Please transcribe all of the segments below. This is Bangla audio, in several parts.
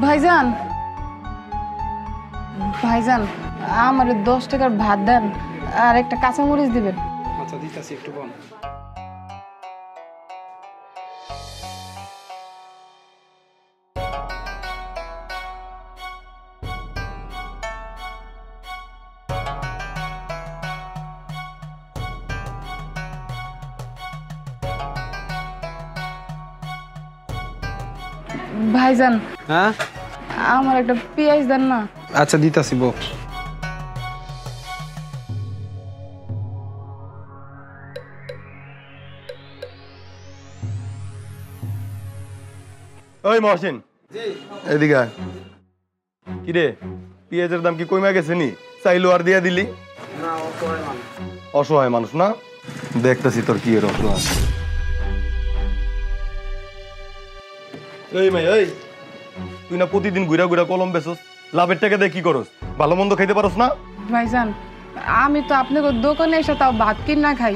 ভাইজান ভাইজান আমার 10 টাকার ভাত দেন আর একটা কাঁচামরিচ দিবেন। আচ্ছা দিতাছি, একটু বল। ভাইজান হ্যাঁ আমার একটা পেঁয়াজ দেন না। আচ্ছা দিতাছি বউ। ওই মহসিন, এদিকে আয়। কি রে, পেঁয়াজের দাম কি কমে গেছে নি? চাইলো আর দিয়া দিলি? অসহায় মানুষ না, দেখতেছি তোর কি এর অসহায়। এই ভাই, এই তুই না প্রতিদিন ঘুরা ঘুরা কলম বেচস, লাভের টাকা দিয়ে কি করস? ভালো মন্দ খাইতে পারস না? ভাইজান আমি তো আপনাকে দোকানে এসে তাও ভাত কিনা খাই,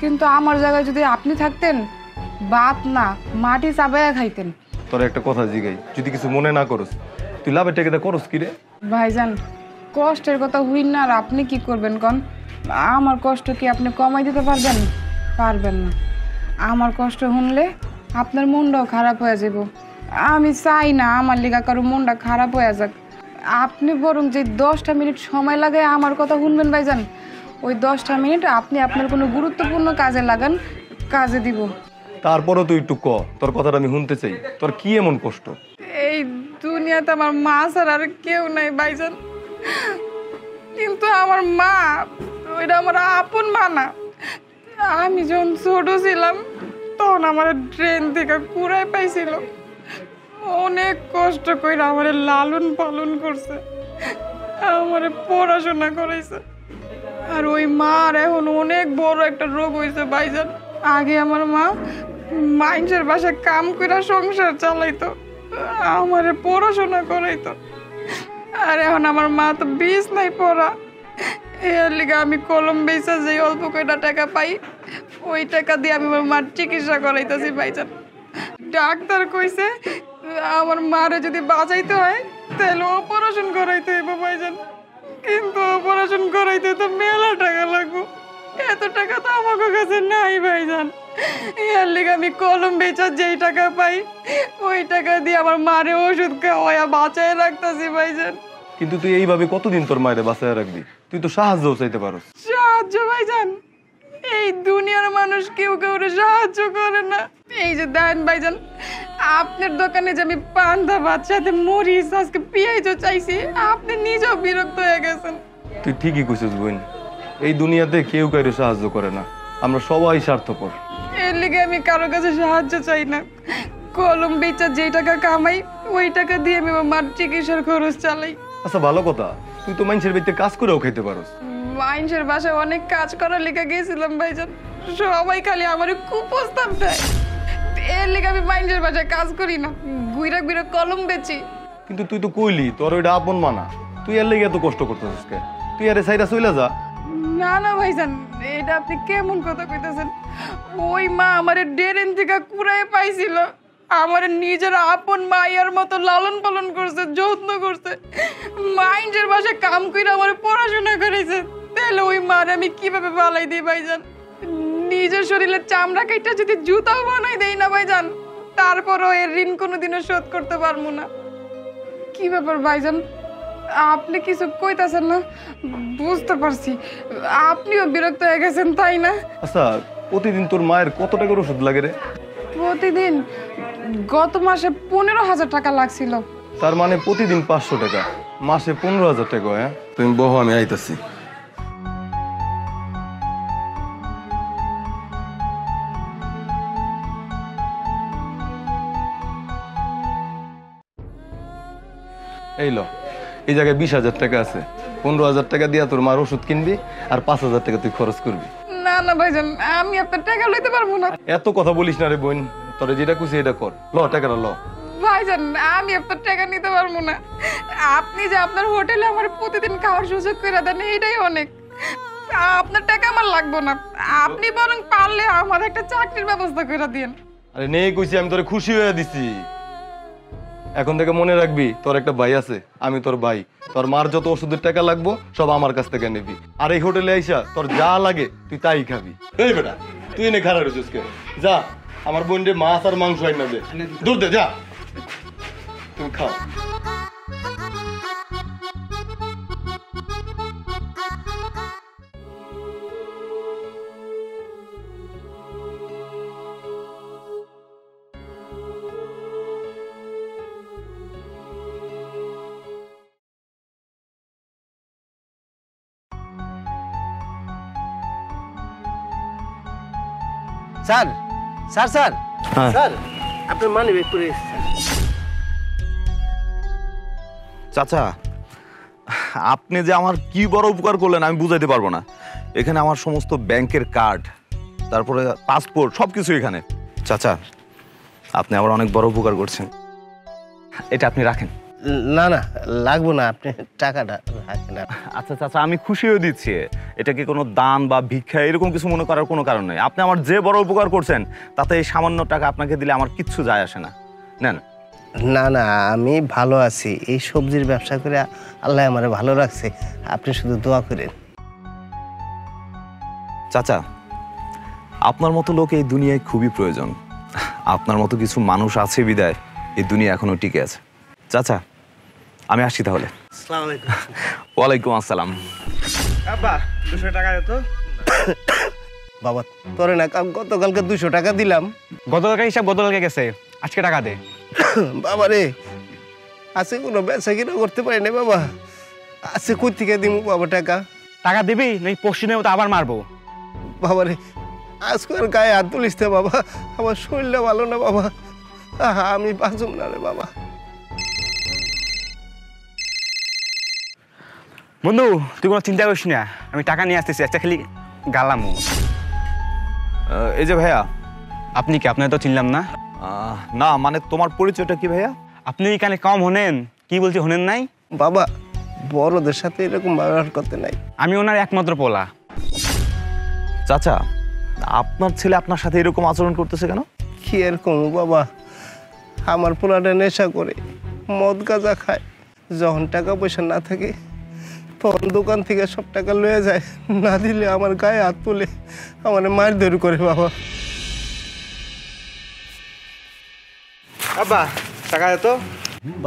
কিন্তু আমার জায়গায় যদি আপনি থাকতেন ভাত না মাটি চাবাইয়া খাইতেন। তোর একটা কথা জিগাই, যদি কিছু মনে না করস, তুই লাভের টাকা দিয়ে করস কি রে? ভাইজান কষ্টের কথা হইন না, আর আপনি কি করবেন কন? আমার কষ্ট কি আপনি কমাই দিতে পারবেন? পারবেন না। আমার কষ্ট শুনলে আপনার মনটাও খারাপ হয়ে যাব। আমি চাই না আমার লিগা কারো মনটা খারাপ হয়ে যাক। আপনি বরং যে 10টা মিনিট সময় লাগে আমার কথা শুনবেন ভাইজান, ওই 10টা মিনিট আপনি আপনার কোনো গুরুত্বপূর্ণ কাজে লাগান, কাজে দিব। তারপরও তুই একটু ক, তোর কথাটা আমি শুনতে চাই। তোর কি এমন কষ্ট? এই দুনিয়াতে আমার মা ছাড়া আর কেউ নাই ভাইজান, কিন্তু আমার মা ওইটা আমার আপন মা না। আমি যখন ছোট ছিলাম তখন আমার ট্রেন থেকে কুড়ায় পাইছিল, অনেক কষ্ট করে আমার লালন পালন করছে, আমার পড়াশোনা করাইছে। আর ওই মার এখন অনেক বড় একটা রোগ হয়েছে ভাইজান। আগে আমার মা মানুষের বাসায় কাম করে সংসার চালাইতো, আমারে পড়াশোনা করাইতো। আর এখন আমার মা তো বিষ নাই পড়া, এর লিগে আমি কলম বেচা যে অল্প কয়টা টাকা পাই, ওই টাকা দিয়ে আমি আমার মার চিকিৎসা করাইতেছি ভাইজান। ডাক্তার কইছে আমার মারে যদি বাঁচাইতে হয় তাহলে অপারেশন করাইতে হইব ভাইজান, কিন্তু অপারেশন করাইতে তো মেলা টাকা লাগবে, এত টাকা তো আমার কাছে নাই ভাইজান। এর লিগে আমি কলম বেচা যেই টাকা পাই ওই টাকা দিয়ে আমার মারে ওষুধ খাওয়াইয়া বাঁচায় রাখতেছি ভাইজান। কিন্তু তুই এইভাবে কতদিন তোর মায়ের বাঁচায় রাখবি? তুই তো সাহায্যও চাইতে পারস। সাহায্য ভাইজান, এই দুনিয়ার মানুষ কেউ কাউরে সাহায্য করে না। এই যে দেন ভাইজান, আপনার দোকানে যে আমি পান্তা ভাত সাথে মরিচ আজকে পেঁয়াজও চাইছি, আপনি নিজেও বিরক্ত হয়ে গেছেন। তুই ঠিকই কইছিস বোন, এই দুনিয়াতে কেউ কাউকে সাহায্য করে না, আমরা সবাই স্বার্থপর। এর লিগে আমি কারো কাছে সাহায্য চাই না। কলম বেচা যেই টাকা কামাই ওই টাকা দিয়ে আমি আমার মার চিকিৎসার খরচ চালাই। আচ্ছা ভালো কথা, তুই তো মানুষের বাড়িতে কাজ করেও খেতে পারস। মানুষের বাসায় অনেক কাজ করার লিগে গেছিলাম ভাইজান, সবাই খালি আমার কুপ্রস্তাব দেয়। এর লিগে আমি মানুষের বাসায় কাজ করি না, ঘুরে ঘুরে কলম বেচি। কিন্তু তুই তো কইলি তোর ওইটা আপন মানা, তুই এর লেগে এত কষ্ট করতেছিস কে? তুই আরে সাইডা চলে যা। না না ভাইজান, এটা আপনি কেমন কথা কইতেছেন? ওই মা আমারে ডেরেন থেকে কুড়ায় পাইছিল, আমার নিজের আপন মায়ের মতো লালন পালন করছে, যত্ন করছে, মাইন্ডের বাসায় কাম করে আমার পড়াশোনা করেছে। তাহলে ওই মার আমি কিভাবে পালাই দিই ভাইজান? নিজের শরীরের চামড়া কেটে যদি জুতাও বানাই দেই না ভাইজান, তারপরও এর ঋণ কোনোদিনও শোধ করতে পারবো না। কি ব্যাপার ভাইজান, আপনি কিছু কইতাছেন না? বুঝতে পারছি আপনিও বিরক্ত হয়ে গেছেন, তাই না? আচ্ছা প্রতিদিন তোর মায়ের কত টাকার ওষুধ লাগে রে? প্রতিদিন গত মাসে 15,000 টাকা লাগছিল। তার মানে প্রতিদিন 500 টাকা, মাসে 15,000 টাকা। হ্যাঁ তুমি বহ, আমি আইতাছি। এই লো, এই জায়গায় 20,000 টাকা আছে। 15,000 টাকা দিয়া তোর মার ওষুধ কিনবি আর 5,000 টাকা তুই খরচ করবি। না না ভাইজান, আমি আপনার টাকা লইতে পারবো না। এত কথা বলিস না রে বোন, তোরে যেটা খুশি এটা কর। ল টাকাটা ল। ভাইজান আমি আপনার টাকা নিতে পারবো না। আপনি যে আপনার হোটেলে আমার প্রতিদিন খাওয়ার সুযোগ করে দেন এটাই অনেক। আপনার টাকা আমার লাগবে না, আপনি বরং পারলে আমার একটা চাকরির ব্যবস্থা করে দিন। আরে নেই কইছি, আমি তোরে খুশি হয়ে দিছি। এখন থেকে মনে রাখবি তোর একটা ভাই আছে, আমি তোর ভাই। তোর মার যত ওষুধের টাকা লাগবো সব আমার কাছ থেকে নিবি। আর এই হোটেলে আইসা তোর যা লাগে তুই তাই খাবি। এই বেটা তুই এনে খারাপ রয়েছিস কে? যা আমার বোনরে মাছ আর মাংস আইনা দে, দুধ দে, যা তুমি খাও। স্যার স্যার স্যার হ্যাঁ। স্যার আপনার মানি ব্যাগ পড়ে এসেছে। চাচা, আপনি যে আমার কি বড় উপকার করলেন আমি বুঝাইতে পারবো না। এখানে আমার সমস্ত ব্যাংকের কার্ড, তারপরে পাসপোর্ট, সবকিছু এখানে। চাচা, আপনি আমার অনেক বড় উপকার করছেন। এটা আপনি রাখেন। না না লাগবো না, আপনি টাকাটা রাখেন। আচ্ছা চাচা, আমি খুশি হয়ে দিচ্ছি। এটা কি কোনো দান বা ভিক্ষা এরকম কিছু মনে করার কোনো কারণ নেই। আপনি আমার যে বড় উপকার করছেন তাতে এই সামান্য টাকা আপনাকে দিলে আমার কিচ্ছু যায় আসে না। নেন। না না আমি ভালো আছি, এই সবজির ব্যবসা করে আল্লাহ আমারে ভালো রাখছে, আপনি শুধু দোয়া করেন। চাচা, আপনার মতো লোক এই দুনিয়ায় খুবই প্রয়োজন। আপনার মতো কিছু মানুষ আছে বিদায় এই দুনিয়া এখনো টিকে আছে। চাচা, আমি আসছি তাহলে। আসসালামু আলাইকুম। ওয়ালাইকুম আসসালাম। আব্বা 200 টাকা দে তো। বাবা তোরে না গতকালকে 200 টাকা দিলাম। গতকালকে হিসাব গতকালকে গেছে, আজকে টাকা দে। বাবা রে, আছে কোনো ব্যবসা কিনা করতে পারি না বাবা, আছে কই থেকে দিব বাবা টাকা? টাকা দিবি নাকি পশ্চিমের মতো আবার মারবো? বাবা রে, আজকে আর গায়ে হাত তুলিস না বাবা, আমার শরীরটা ভালো না বাবা, আমি বাঁচুম না রে বাবা। বন্ধু তুই কোনো চিন্তা করিস না, আমি টাকা নিয়ে আসতেছি, একটা খালি গালামো। এই যে ভাইয়া। আপনি কি? আপনার তো চিনলাম না। না মানে তোমার পরিচয়টা কি ভাইয়া? আপনি এখানে কম হনেন, কি বলছি হনেন নাই? বাবা বড়দের সাথে এরকম ব্যবহার করতে নাই। আমি ওনার একমাত্র পোলা। চাচা, আপনার ছেলে আপনার সাথে এরকম আচরণ করতেছে কেন? কি এরকম বাবা, আমার পোলাটা নেশা করে, মদ গাঁজা খায়, যখন টাকা পয়সা না থাকে তখন দোকান থেকে সব টাকা লয়ে যায়, না দিলে আমার গায়ে হাত তুলে আমার মারধর করে বাবা। বাবা টাকা দে তো।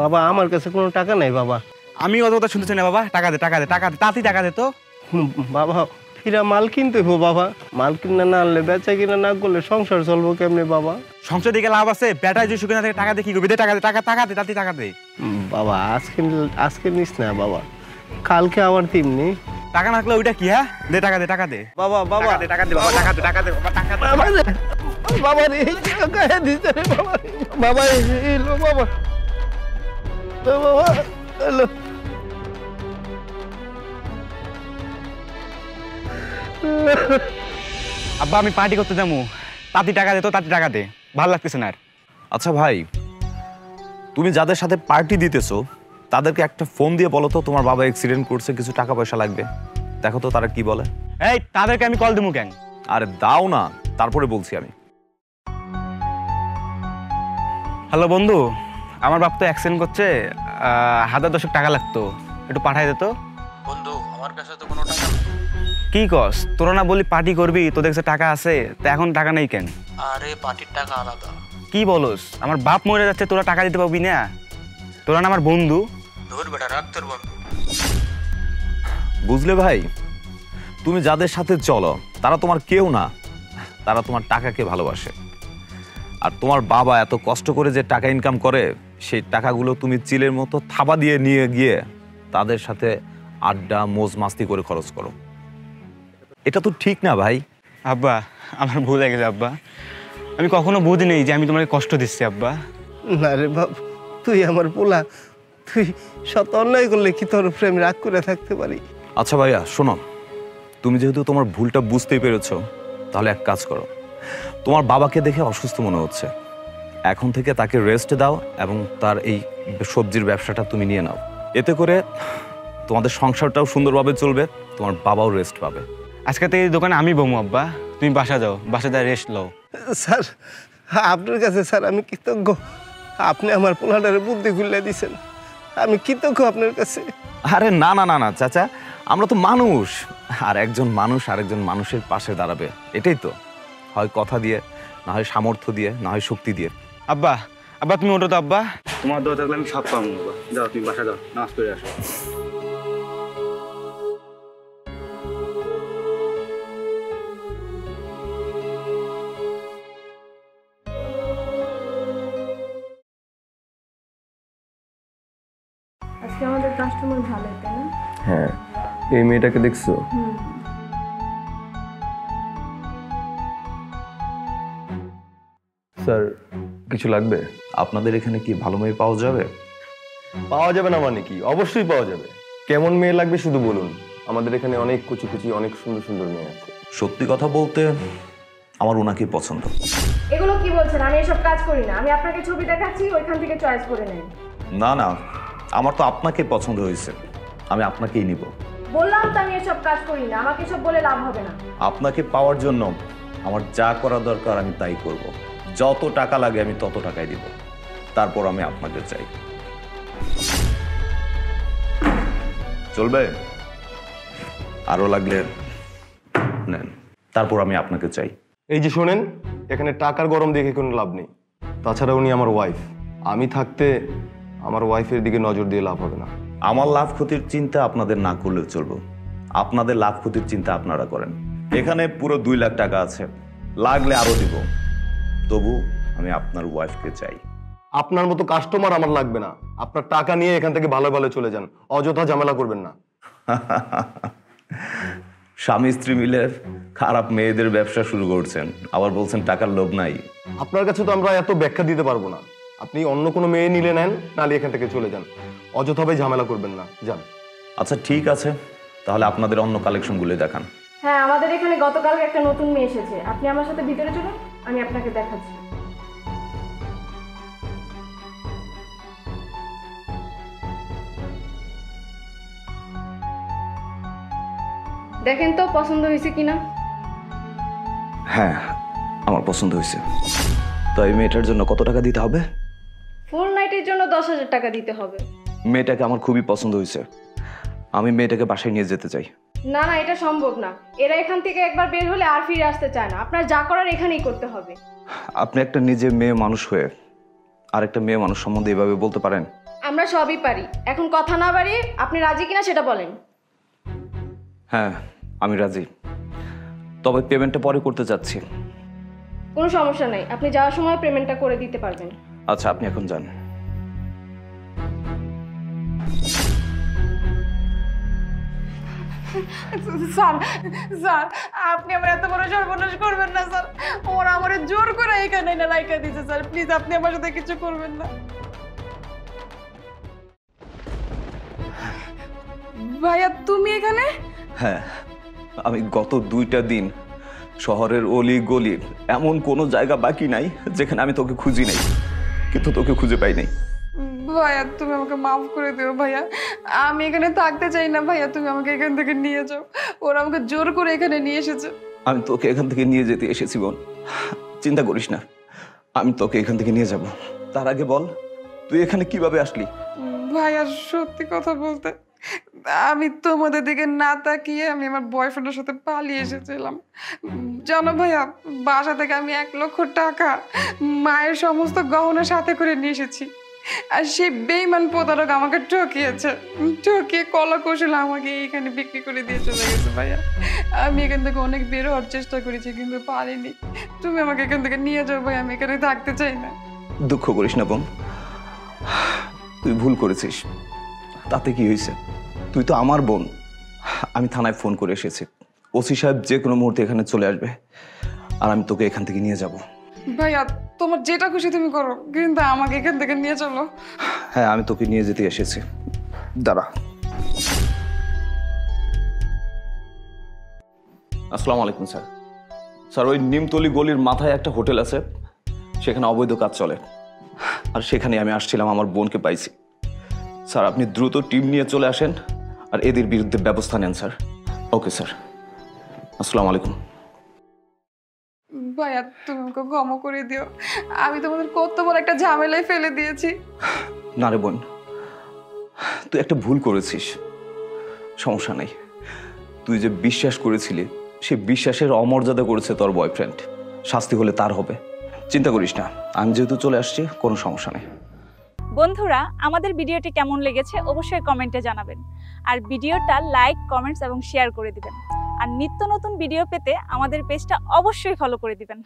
বাবা আমার কাছে কোনো টাকা নাই বাবা। আমি অত কথা শুনতেছি না বাবা, টাকা দে, টাকা দে, টাকা দে, তাড়াতাড়ি টাকা দে তো। বাবা ফিরা মাল কিনতে হবো বাবা, মাল কিনা না আনলে বেচা কিনা না করলে সংসার চলবো কেমনে বাবা? সংসার দিকে লাভ আছে, বেটায় যদি সুখে না থাকে টাকা দিয়ে কি করবি? দে টাকা দে, টাকা টাকা দে, তাড়াতাড়ি টাকা দে। বাবা আজকে নিস না বাবা, কালকে আবার তেমনি। টাকা না থাকলে ওইটা কি? হ্যাঁ দে, টাকা দে, টাকা দে। বাবা বাবা টাকা দে, টাকা দে বাবা, টাকা দে, টাকা দে বাবা, টাকা দে। বাবা রে, বাবা রে, গায়ে দিতে রে বাবা, বাবা এলো বাবা, বাবা এলো। আব্বা আমি পার্টি করতে যাবো, তাড়াতাড়ি টাকা দে তো, তাড়াতাড়ি টাকা দে, ভালো লাগতেছে না আর। আচ্ছা ভাই, তুমি যাদের সাথে পার্টি দিতেছো তাদেরকে একটা ফোন দিয়ে বলো তো তোমার বাবা অ্যাক্সিডেন্ট করছে, কিছু টাকা পয়সা লাগবে। দেখো তো তারা কি বলে। এই তাদেরকে আমি কল দেবো কেন? আরে দাও না, তারপরে বলছি আমি। হ্যালো বন্ধু, আমার বাপ তো অ্যাক্সিডেন্ট করছে, 1010 টাকা লাগতো, একটু পাঠাই দে তো। বন্ধু আমার কাছে তো কোনো টাকা নেই। কি কস? তোরা না বলি পার্টি করবি, তোদের কাছে টাকা আছে, তা এখন টাকা নেই কেন? আরে পার্টির টাকা আলাদা। কি বলস? আমার বাপ মরে যাচ্ছে, তোরা টাকা দিতে পারবি না? তোরা না আমার বন্ধু। ধর বেটা, রাখ তোর বন্ধু। বুঝলে ভাই, তুমি যাদের সাথে চলো তারা তোমার কেউ না, তারা তোমার টাকাকে ভালোবাসে। আর তোমার বাবা এত কষ্ট করে যে টাকা ইনকাম করে, সেই টাকাগুলো তুমি চিলের মতো থাবা দিয়ে নিয়ে গিয়ে তাদের সাথে আড্ডা মোজ মাস্তি করে খরচ করো। এটা তো ঠিক না ভাই। আব্বা আমার ভুল হয়ে গেছে আব্বা, আমি কখনো বুঝি নেই যে আমি তোমাকে কষ্ট দিচ্ছি আব্বা। না রে বাপ, তুই আমার পোলা, তুই শত অন্যায় করলে কি তোর প্রেম রাগ করে থাকতে পারি? আচ্ছা ভাইয়া শোনো, তুমি যেহেতু তোমার ভুলটা বুঝতেই পেরেছো, তাহলে এক কাজ করো। তোমার বাবাকে দেখে অসুস্থ মনে হচ্ছে, এখন থেকে তাকে রেস্ট দাও এবং তার এই সবজির ব্যবসাটা তুমি নিয়ে নাও। এতে করে তোমাদের সংসারটাও সুন্দরভাবে চলবে, তোমার বাবাও রেস্ট পাবে। আজকে থেকে এই দোকানে আমি বমু আব্বা, তুমি বাসা যাও, বাসা যায় রেস্ট লও। স্যার আপনার কাছে স্যার আমি কৃতজ্ঞ, আপনি আমার পোলাটারে বুদ্ধি খুলে দিছেন, আমি কৃতজ্ঞ আপনার কাছে। আরে না না না না চাচা, আমরা তো মানুষ, আর একজন মানুষ আরেকজন মানুষের পাশে দাঁড়াবে, এটাই তো হয় কথা দিয়ে, না হয় সামর্থ্য দিয়ে, না হয় শক্তি দিয়ে। আব্বা, আব্বা তুমি ওঠো তো আব্বা, তোমার দোয়া থাকলে আমি সব পাবো আব্বা। যাও তুমি বাসা যাও, নামাজ পড়ে আসো। আজকে আমাদের কাস্টমার ভালো, তাই না? হ্যাঁ, এই মেয়েটাকে দেখছো? স্যার কিছু লাগবে? আপনাদের এখানে কি ভালো মেয়ে পাওয়া যাবে? পাওয়া যাবে না মানে কি? অবশ্যই পাওয়া যাবে। কেমন মেয়ে লাগবে শুধু বলুন, আমাদের এখানে অনেক কুচি কুচি অনেক সুন্দর সুন্দর মেয়ে আছে। সত্যি কথা বলতে আমার ওনাকেই পছন্দ। এগুলো কি বলছেন? আমি এসব কাজ করি না। আমি আপনাকে ছবি দেখাচ্ছি, ওইখান থেকে চয়েস করে নেন। না না, আমার তো আপনাকে পছন্দ হয়েছে, আমি আপনাকেই নিব। বললাম তো আমি এসব কাজ করি না, আমাকে এসব বলে লাভ হবে না। আপনাকে পাওয়ার জন্য আমার যা করা দরকার আমি তাই করব, যত টাকা লাগে আমি তত টাকাই দিব, তারপর আমি আপনাকে চাই। চলবে? আরো লাগলে নেন, তারপর আমি আপনাকে চাই। এই যে শোনেন, এখানে টাকার গরম দেখে কোনো লাভ নেই। তাছাড়া উনি আমার ওয়াইফ, আমি থাকতে আমার ওয়াইফের দিকে নজর দিয়ে লাভ হবে না। আমার লাভ ক্ষতির চিন্তা আপনাদের না করলেও চলবে, আপনাদের লাভ ক্ষতির চিন্তা আপনারা করেন। এখানে পুরো 2 লাখ টাকা আছে, লাগলে আরো দিব, তবু আমি আপনার ওয়াইফকে চাই। আপনার মতো কাস্টমার আমার লাগবে না। আপনার টাকা নিয়ে এখান থেকে ভালো ভালো চলে যান, অযথা ঝামেলা করবেন না। স্বামী স্ত্রী মিলে খারাপ মেয়েদের ব্যবসা শুরু করছেন, আবার বলছেন টাকার লোভ নাই। আপনার কাছে তো আমরা এত ব্যাখ্যা দিতে পারবো না। আপনি অন্য কোনো মেয়ে নিলে নেন, নালে এখান থেকে চলে যান, অযথাভাবে ঝামেলা করবেন না, যান। আচ্ছা ঠিক আছে, তাহলে আপনাদের অন্য কালেকশনগুলো দেখান। হ্যাঁ, আমাদের এখানে গতকাল একটা নতুন মেয়ে এসেছে। আপনি আমার সাথে ভিতরে চলুন, আমি আপনাকে দেখাচ্ছি। দেখেন তো পছন্দ হয়েছে কিনা। হ্যাঁ, আমার পছন্দ হয়েছে। তো এই মেয়েটার জন্য কত টাকা দিতে হবে? ফুল নাইটের জন্য 10,000 টাকা দিতে হবে। মেয়েটাকে আমার খুবই পছন্দ হয়েছে, আমি মেয়েটাকে বাসায় নিয়ে যেতে চাই। না না, এটা সম্ভব না। এরা এখান থেকে একবার বের হলে আর ফিরে আসতে চায় না। আপনার যা করার এখানেই করতে হবে। আপনি একটা নিজে মেয়ে মানুষ হয়ে আর একটা মেয়ে মানুষ সম্বন্ধে এভাবে বলতে পারেন? আমরা সবই পারি। এখন কথা না বাড়িয়ে আপনি রাজি কিনা সেটা বলেন। হ্যাঁ, আমি রাজি, তবে পেমেন্টটা পরে করতে চাচ্ছি। কোনো সমস্যা নাই, আপনি যাওয়ার সময় পেমেন্টটা করে দিতে পারবেন। আচ্ছা, আপনি এখন যান। স্যার, স্যার আপনি আমার এত বড় সর্বনাশ করবেন না স্যার। ওরা আমার জোর করে এখানে না রাইখা দিয়েছে স্যার। প্লিজ আপনি আমার সাথে কিছু করবেন না। ভাইয়া তুমি এখানে? হ্যাঁ, আমি গত 2টা দিন শহরের অলি গলি এমন কোনো জায়গা বাকি নাই যেখানে আমি তোকে খুঁজি নাই, কিন্তু তোকে খুঁজে পাই নাই। ভাইয়া তুমি আমাকে মাফ করে দিও ভাইয়া, আমি এখানে থাকতে চাই না ভাইয়া, তুমি আমাকে এখান থেকে নিয়ে যাও। ওরা আমাকে জোর করে এখানে নিয়ে এসেছে। আমি তোকে এখান থেকে নিয়ে যেতে এসেছি বোন, চিন্তা করিস না, আমি তোকে এখান থেকে নিয়ে যাব। তার আগে বল, তুই এখানে কিভাবে আসলি? ভাইয়া সত্যি কথা বলতে আমি তোমাদের দিকে না তাকিয়ে আমি আমার বয়ফ্রেন্ডের সাথে পালিয়ে এসেছিলাম। জানো ভাইয়া, বাসা থেকে আমি 1 লক্ষ টাকা মায়ের সমস্ত গহনা সাথে করে নিয়ে এসেছি। আর সেই বেইমান প্রতারক আমাকে ঠকিয়েছে, ঠকিয়ে কলা কৌশল আমাকে এইখানে বিক্রি করে দিয়ে চলে গেছে ভাইয়া। আমি এখান থেকে অনেক বের হওয়ার চেষ্টা করেছি কিন্তু পারিনি। তুমি আমাকে এখান থেকে নিয়ে যাও ভাই, আমি এখানে থাকতে চাই না। দুঃখ করিস না বোন, তুই ভুল করেছিস, তাতে কি হয়েছে? তুই তো আমার বোন। আমি থানায় ফোন করে এসেছি, ওসি সাহেব যে কোনো মুহূর্তে এখানে চলে আসবে, আর আমি তোকে এখান থেকে নিয়ে যাব। ভাইয়া তোমার যেটা খুশি তুমি করো, কিন্তু আমাকে এখান থেকে নিয়ে চলো। হ্যাঁ, আমি তোকে নিয়ে যেতে এসেছি, দাঁড়া। আসসালামু আলাইকুম স্যার। স্যার, ওই নিমতলি গলির মাথায় একটা হোটেল আছে, সেখানে অবৈধ কাজ চলে, আর সেখানে আমি আসছিলাম, আমার বোনকে পাইছি। স্যার, আপনি দ্রুত টিম নিয়ে চলে আসেন আর এদের বিরুদ্ধে ব্যবস্থা নেন স্যার। ওকে স্যার, আসসালামু আলাইকুম। ভাইয়া তুমি আমাকে ক্ষমা করে দিও, আমি তোমাদের কত বড় একটা ঝামেলায় ফেলে দিয়েছি। না রে বোন, তুই একটা ভুল করেছিস, সমস্যা নেই। তুই যে বিশ্বাস করেছিলি সে বিশ্বাসের অমর্যাদা করেছে তোর বয়ফ্রেন্ড, শাস্তি হলে তার হবে, চিন্তা করিস না। আমি যেহেতু চলে আসছি, কোনো সমস্যা নেই। বন্ধুরা, আমাদের ভিডিওটি কেমন লেগেছে অবশ্যই কমেন্টে জানাবেন, আর ভিডিওটা লাইক, কমেন্টস এবং শেয়ার করে দিবেন। আর নিত্য নতুন ভিডিও পেতে আমাদের পেজটা অবশ্যই ফলো করে দিবেন।